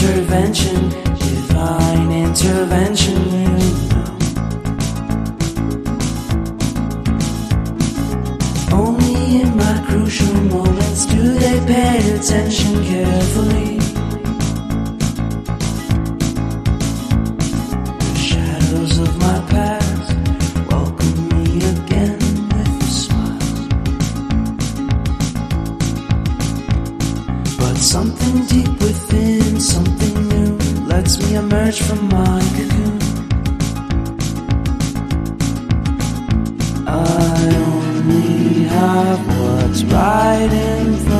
intervention, divine intervention will know. Only in my crucial moments do they pay attention carefully. The shadows of my past welcome me again with a smile. But something deep within, something new, lets me emerge from my cocoon. I only have what's right in front